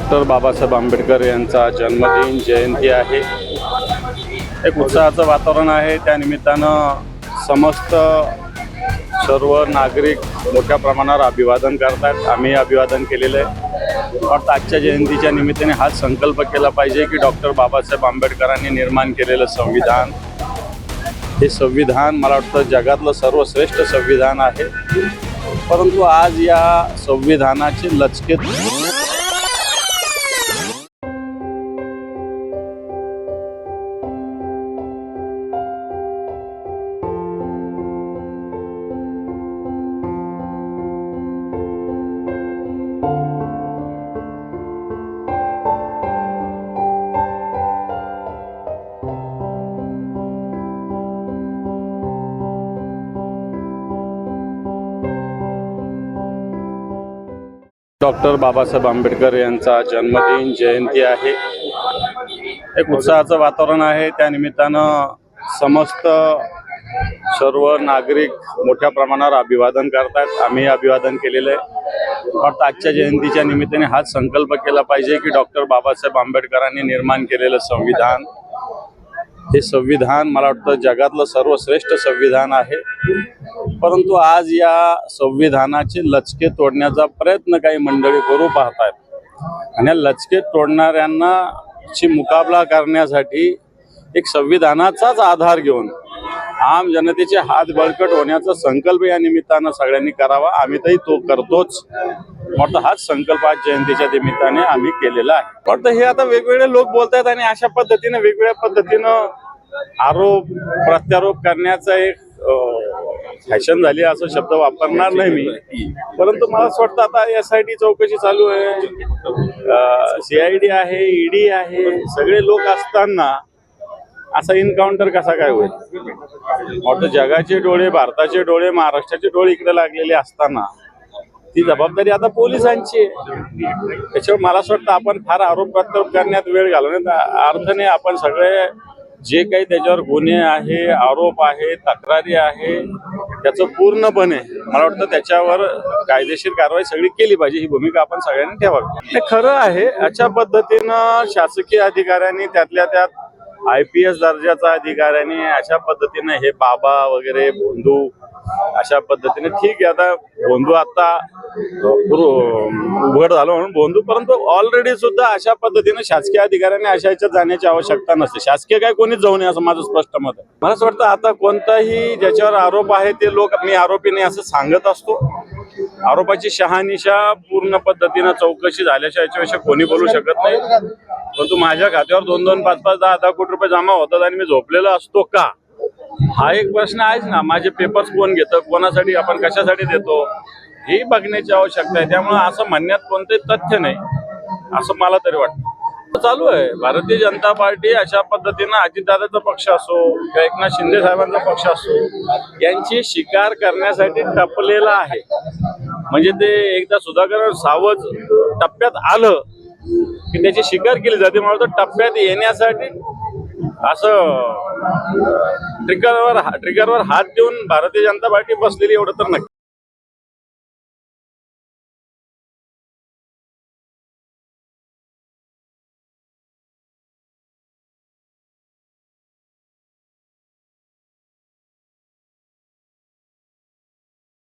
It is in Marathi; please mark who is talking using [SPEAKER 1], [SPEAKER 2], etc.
[SPEAKER 1] डॉक्टर बाबासाहेब आंबेडकर यांचा जन्मदिन जयंती आहे। एक उत्साहाचं वातावरण आहे। त्या निमित्तानं समस्त सर्व नागरिक मोठ्या प्रमाणावर अभिवादन करतात। आम्ही अभिवादन केलेलं आहे। और आजच्या जयंतीच्या निमित्ताने हाच संकल्प केला पाहिजे की डॉक्टर बाबासाहेब आंबेडकरांनी निर्माण केलेलं संविधान हे संविधान मला वाटतं जगातलं सर्वश्रेष्ठ संविधान आहे। परंतु आज या संविधानाचे लचके डॉक्टर बाबासाहेब आंबेडकर यांचा जन्मदिन जयंती आहे। एक उत्साहाचं वातावरण आहे। त्या निमित्तानं समस्त सर्व नागरिक मोठ्या प्रमाणावर अभिवादन करतात। आम्ही अभिवादन केलेलं आहे। और आजच्या जयंतीच्या निमित्ताने हाच संकल्प केला पाहिजे की डॉक्टर बाबासाहेब आंबेडकरांनी निर्माण केलेलं संविधान हे संविधान मला वाटतं जगातलं सर्वश्रेष्ठ संविधान आहे। परंतु आज या संविधानाचे लचके तोडण्याचा प्रयत्न काही मंडळी करू पाहतात आणि लचके तोडणाऱ्यांना ची मुकाबला करण्यासाठी एक संविधानाचाच आधार घेऊन आम जनतेचे हात बळकट होण्याचा संकल्प या निमित्तानं सगळ्यांनी करावा। आम्ही तरी तो करतोच। वाटतं हाच संकल्प आज जयंतीच्या निमित्ताने आम्ही केलेला आहे। वाटतं हे आता वेगवेगळे लोक बोलतात आणि अशा पद्धतीने वेगवेगळ्या पद्धतीनं आरोप प्रत्यारोप करण्याचा एक फॅशन झाली असं शब्द वापरणार नाही मी। परंतु मला असं वाटतं आता SIT चौकशी चालू आहे, CID आहे, ED आहे, सगळे लोक असताना असा इन्काउंटर कसा काय होईल? वाटतं जगाचे डोळे, भारताचे डोळे, महाराष्ट्राचे डोळे इकडे लागलेले असताना ती जबाबदारी आता पोलिसांची आहे। त्याच्यावर मला असं वाटतं आपण फार आरोप प्रत्यारोप करण्यात वेळ घालवण्यात अर्थ नाही। आपण सगळे जे काही त्याच्यावर गुन्हे आहे, आरोप आहे, तक्रारी आहे, त्याचं पूर्णपणे मला वाटतं त्याच्यावर कायदेशीर कारवाई सगळी केली पाहिजे ही भूमिका आपण सगळ्यांनी ठेवावी। हे खरं आहे। अशा पद्धतीनं शासकीय अधिकाऱ्यांनी त्यातल्या त्यात IPS दर्जाचा अधिकाऱ्यांनी अशा पद्धतीने हे बाबा वगैरे भोंदू अशा पद्धतीने ठीक आहे। आता भोंदू आता उघड झालं म्हणून भोंदू, परंतु ऑलरेडी सुद्धा अशा पद्धतीने शासकीय अधिकाऱ्यांनी अशा ह्याच्यात जाण्याची आवश्यकता नसते। शासकीय काय कोणीच जाऊ नये असं माझं स्पष्ट मत आहे। मला असं वाटतं आता कोणताही ज्याच्यावर आरोप आहे ते लोक मी आरोपी नाही असं सांगत असतो। आरोपाची शहानिशा पूर्ण पद्धतीनं चौकशी झाल्याच्या याच्याविषयी कोणी बोलू शकत नाही। परंतु माझ्या खात्यावर 2-2, 5-5, 10-10 कोटी रुपये जमा होतात आणि मी झोपलेलो असतो का, हा एक प्रश्न आहेच ना। माझे पेपर्स कोण घेतं, कोणासाठी, आपण कशासाठी देतो ही बघण्याची आवश्यकता आहे। त्यामुळे असं म्हणण्यात कोणतेही तथ्य नाही असं मला तरी वाटतं। चालू आहे भारतीय जनता पार्टी अशा पद्धतीनं अजितदादाचा पक्ष असो किंवा एकनाथ शिंदे साहेबांचा पक्ष असो यांची शिकार करण्यासाठी टपलेला आहे। म्हणजे ते एकदा सुधाकर सावज टप्प्यात आलं की त्याची शिकार केली जाते। मला वाटतं टप्प्यात येण्यासाठी असं ट्रिगरवर हात देऊन भारतीय जनता पार्टी बसलेली एवढं तर नक्की।